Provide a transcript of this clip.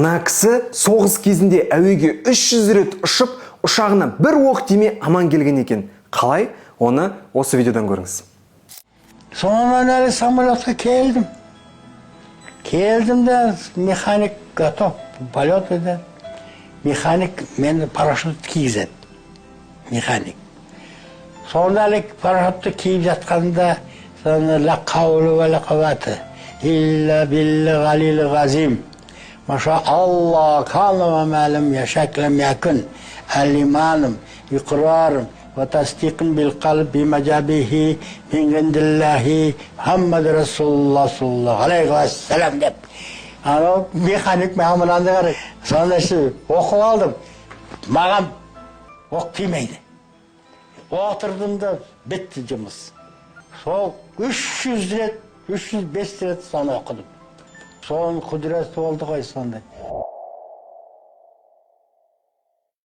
Мына кісі соғыс кезінде әуеге 300 рет ұшып, ұшағына бір оқ тимей аман келген екен. Қалай? Оны осы видеодан көріңіз. Сонан әлі самолетқа келдім. Келдім де механик готов, полет еді. Механик мені парашют кигізеді. Механик. Сонда әлі парашютты киіп жатқанда ла қаулы ва ла қуввата илля билли ғалил ғазим. Маша Алла кана ва мәлім яшаклам якун алиманым иқрарым ва тасдиқын бил қалб бимажабихи мин индиллахи Muhammad Rasulullah sallallahu aleyhi ve sellem деп. Ана механик мамыранды қарай. Сонда оқып алдым. Маған оқ тимейді. Отырдым да бітті жұмыс. Сол 300 рет, 305 рет соны оқыдым. Соның құдіреті болды ғой сонда.